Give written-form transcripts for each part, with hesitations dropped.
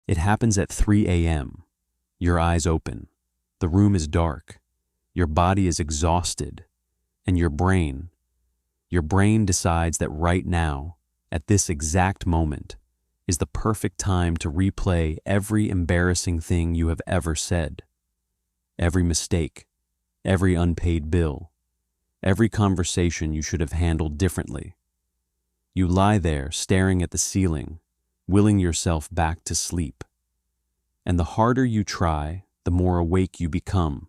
It happens at 3 a.m. Your eyes open. The room is dark. Your body is exhausted. And your brain decides that right now, at this exact moment, is the perfect time to replay every embarrassing thing you have ever said. Every mistake, every unpaid bill, every conversation you should have handled differently. You lie there staring at the ceiling, willing yourself back to sleep. And the harder you try, the more awake you become.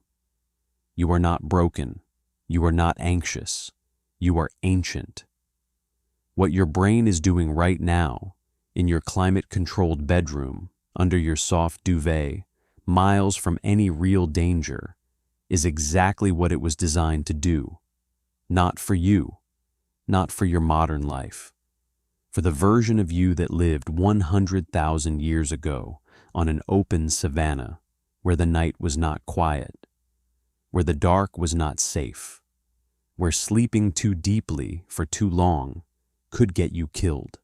You are not broken. You are not anxious. You are ancient. What your brain is doing right now, in your climate-controlled bedroom, under your soft duvet, miles from any real danger, is exactly what it was designed to do. Not for you, not for your modern life, for the version of you that lived 100,000 years ago on an open savanna where the night was not quiet, where the dark was not safe, where sleeping too deeply for too long could get you killed.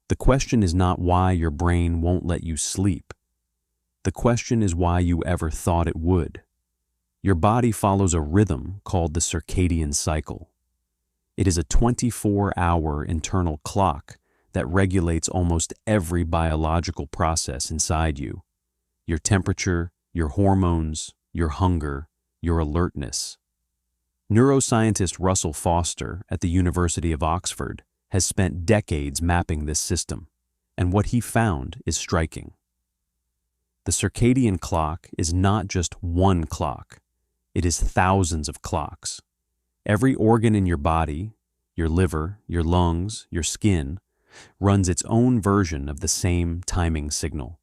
The question is not why your brain won't let you sleep. The question is why you ever thought it would. Your body follows a rhythm called the circadian cycle. It is a 24-hour internal clock that regulates almost every biological process inside you. Your temperature, your hormones, your hunger, your alertness. Neuroscientist Russell Foster at the University of Oxford has spent decades mapping this system, and what he found is striking. The circadian clock is not just one clock, it is thousands of clocks. Every organ in your body, your liver, your lungs, your skin, runs its own version of the same timing signal.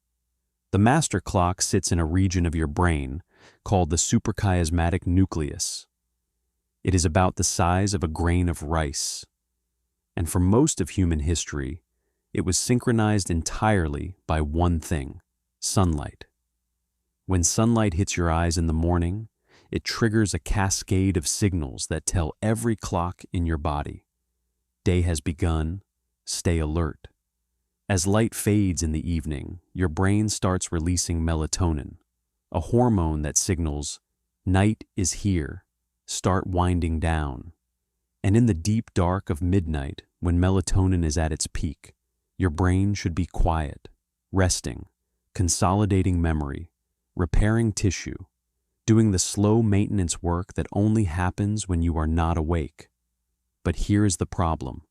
The master clock sits in a region of your brain called the suprachiasmatic nucleus. It is about the size of a grain of rice. And for most of human history, it was synchronized entirely by one thing: sunlight. When sunlight hits your eyes in the morning, it triggers a cascade of signals that tell every clock in your body, day has begun, stay alert. As light fades in the evening, your brain starts releasing melatonin, a hormone that signals, night is here, start winding down. And in the deep dark of midnight, when melatonin is at its peak, your brain should be quiet, resting, consolidating memory, repairing tissue, doing the slow maintenance work that only happens when you are not awake. But here is the problem.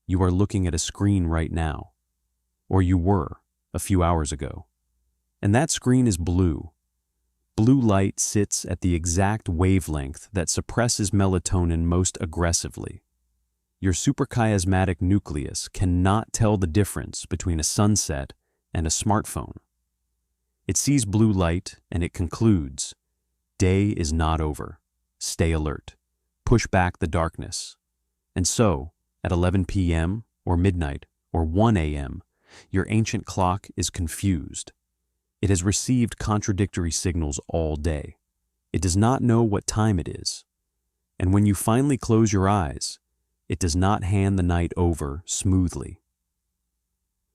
You are looking at a screen right now, or you were a few hours ago, and that screen is blue. Blue light sits at the exact wavelength that suppresses melatonin most aggressively. Your suprachiasmatic nucleus cannot tell the difference between a sunset and a smartphone. It sees blue light and it concludes, day is not over, stay alert, push back the darkness. And so, at 11 p.m. or midnight or 1 a.m., your ancient clock is confused. It has received contradictory signals all day. It does not know what time it is. And when you finally close your eyes, it does not hand the night over smoothly.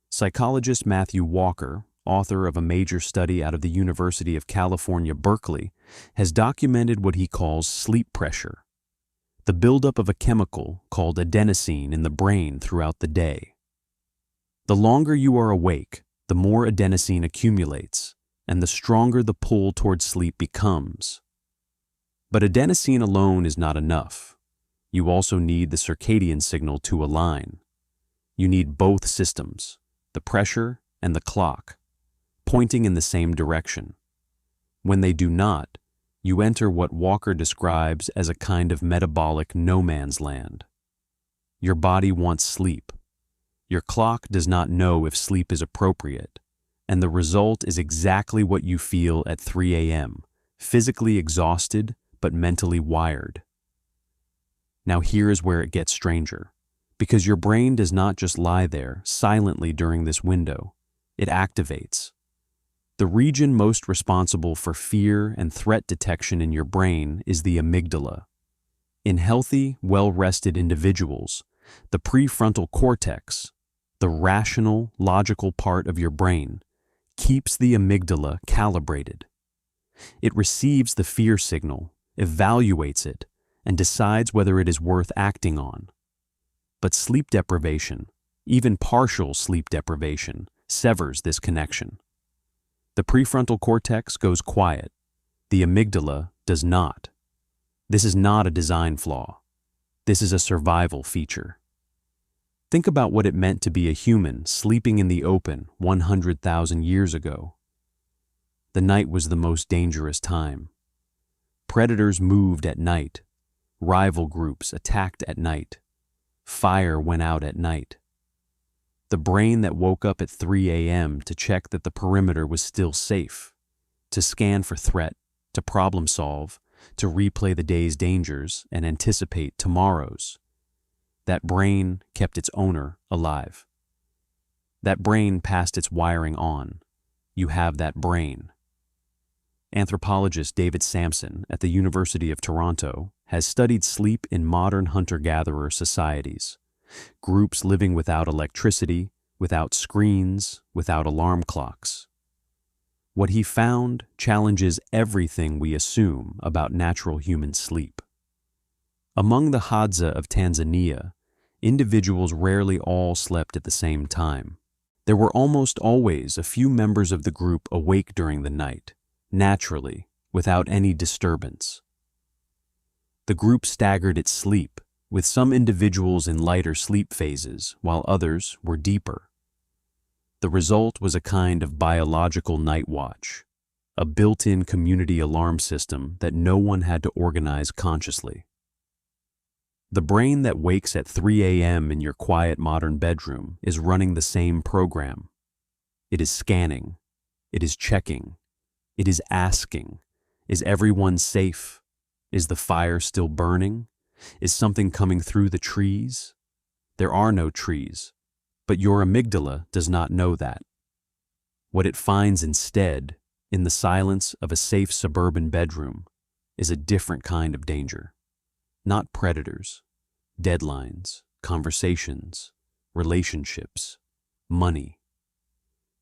Psychologist Matthew Walker, author of a major study out of the University of California, Berkeley, has documented what he calls sleep pressure, the buildup of a chemical called adenosine in the brain throughout the day. The longer you are awake, the more adenosine accumulates, and the stronger the pull towards sleep becomes. But adenosine alone is not enough. You also need the circadian signal to align. You need both systems, the pressure and the clock, pointing in the same direction. When they do not, you enter what Walker describes as a kind of metabolic no man's land. Your body wants sleep. Your clock does not know if sleep is appropriate, and the result is exactly what you feel at 3 a.m., physically exhausted but mentally wired. Now here is where it gets stranger, because your brain does not just lie there silently during this window, it activates. The region most responsible for fear and threat detection in your brain is the amygdala. In healthy, well-rested individuals, the prefrontal cortex, the rational, logical part of your brain, keeps the amygdala calibrated. It receives the fear signal, evaluates it, and decides whether it is worth acting on. But sleep deprivation, even partial sleep deprivation, severs this connection. The prefrontal cortex goes quiet. The amygdala does not. This is not a design flaw. This is a survival feature. Think about what it meant to be a human sleeping in the open 100,000 years ago. The night was the most dangerous time. Predators moved at night. Rival groups attacked at night. Fire went out at night. The brain that woke up at 3 a.m. to check that the perimeter was still safe, to scan for threat, to problem solve, to replay the day's dangers and anticipate tomorrow's. That brain kept its owner alive. That brain passed its wiring on. You have that brain. Anthropologist David Sampson at the University of Toronto has studied sleep in modern hunter-gatherer societies, groups living without electricity, without screens, without alarm clocks. What he found challenges everything we assume about natural human sleep. Among the Hadza of Tanzania, individuals rarely all slept at the same time. There were almost always a few members of the group awake during the night, naturally, without any disturbance. The group staggered its sleep, with some individuals in lighter sleep phases, while others were deeper. The result was a kind of biological night watch, a built-in community alarm system that no one had to organize consciously. The brain that wakes at 3 a.m. in your quiet modern bedroom is running the same program. It is scanning. It is checking. It is asking, is everyone safe? Is the fire still burning? Is something coming through the trees? There are no trees, but your amygdala does not know that. What it finds instead, in the silence of a safe suburban bedroom, is a different kind of danger. Not predators, deadlines, conversations, relationships, money.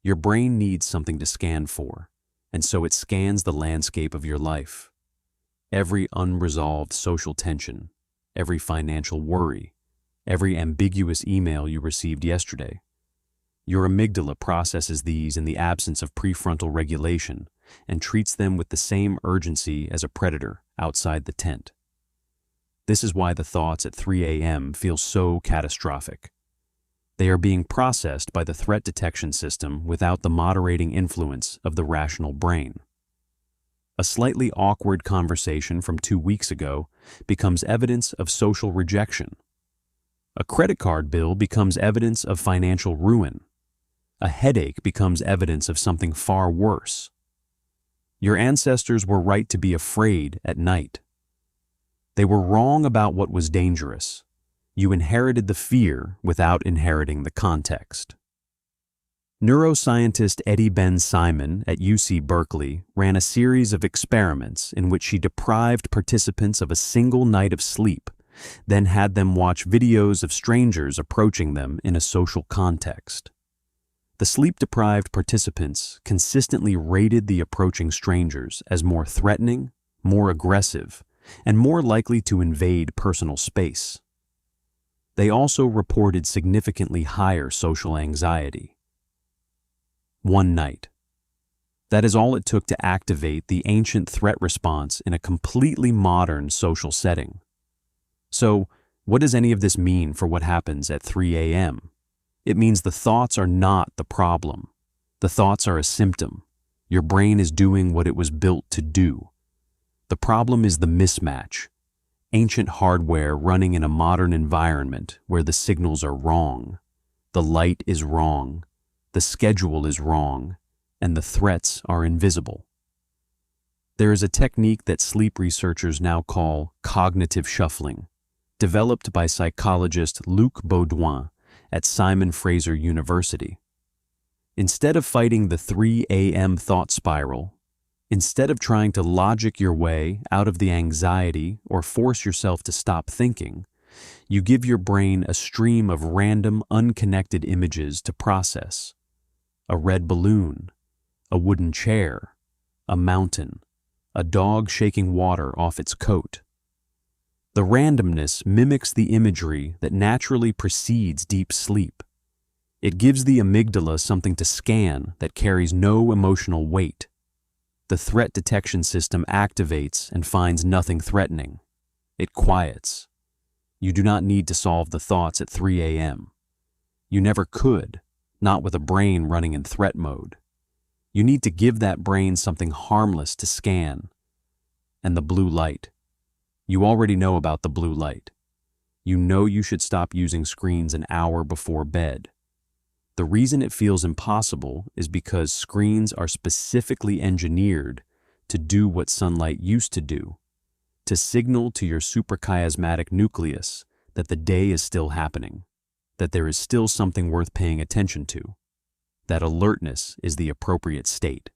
Your brain needs something to scan for, and so it scans the landscape of your life. Every unresolved social tension, every financial worry, every ambiguous email you received yesterday. Your amygdala processes these in the absence of prefrontal regulation and treats them with the same urgency as a predator outside the tent. This is why the thoughts at 3 a.m. feel so catastrophic. They are being processed by the threat detection system without the moderating influence of the rational brain. A slightly awkward conversation from 2 weeks ago becomes evidence of social rejection. A credit card bill becomes evidence of financial ruin. A headache becomes evidence of something far worse. Your ancestors were right to be afraid at night. They were wrong about what was dangerous. You inherited the fear without inheriting the context. Neuroscientist Eti Ben Simon at UC Berkeley ran a series of experiments in which she deprived participants of a single night of sleep, then had them watch videos of strangers approaching them in a social context. The sleep-deprived participants consistently rated the approaching strangers as more threatening, more aggressive, and more likely to invade personal space. They also reported significantly higher social anxiety. One night. That is all it took to activate the ancient threat response in a completely modern social setting. So, what does any of this mean for what happens at 3 a.m.? It means the thoughts are not the problem. The thoughts are a symptom. Your brain is doing what it was built to do. The problem is the mismatch. Ancient hardware running in a modern environment where the signals are wrong. The light is wrong. The schedule is wrong. And the threats are invisible. There is a technique that sleep researchers now call cognitive shuffling, developed by psychologist Luc Baudouin at Simon Fraser University. Instead of fighting the 3 a.m. thought spiral, instead of trying to logic your way out of the anxiety or force yourself to stop thinking, you give your brain a stream of random, unconnected images to process. A red balloon, a wooden chair, a mountain, a dog shaking water off its coat. The randomness mimics the imagery that naturally precedes deep sleep. It gives the amygdala something to scan that carries no emotional weight. The threat detection system activates and finds nothing threatening. It quiets. You do not need to solve the thoughts at 3 a.m. You never could, not with a brain running in threat mode. You need to give that brain something harmless to scan. And the blue light. You already know about the blue light. You know you should stop using screens an hour before bed. The reason it feels impossible is because screens are specifically engineered to do what sunlight used to do, to signal to your suprachiasmatic nucleus that the day is still happening, that there is still something worth paying attention to, that alertness is the appropriate state.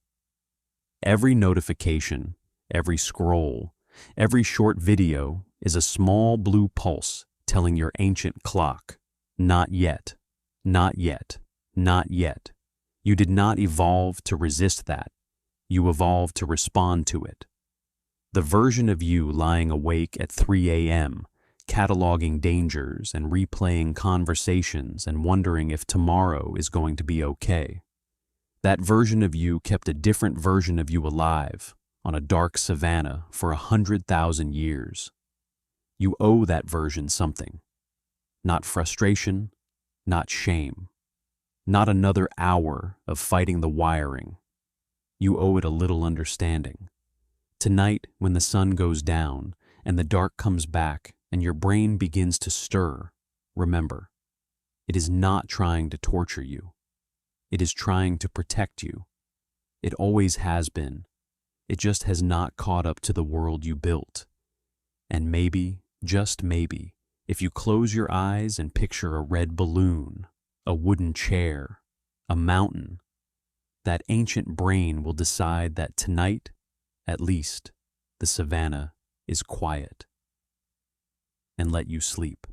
Every notification, every scroll, every short video is a small blue pulse telling your ancient clock, not yet, not yet, not yet. You did not evolve to resist that. You evolved to respond to it. The version of you lying awake at 3 a.m., cataloging dangers and replaying conversations and wondering if tomorrow is going to be okay. That version of you kept a different version of you alive on a dark savanna for 100,000 years. You owe that version something. Not frustration, not shame, not another hour of fighting the wiring. You owe it a little understanding. Tonight, when the sun goes down and the dark comes back and your brain begins to stir, remember, it is not trying to torture you. It is trying to protect you. It always has been. It just has not caught up to the world you built. And maybe, just maybe, if you close your eyes and picture a red balloon, a wooden chair, a mountain, that ancient brain will decide that tonight, at least, the savanna is quiet, and let you sleep.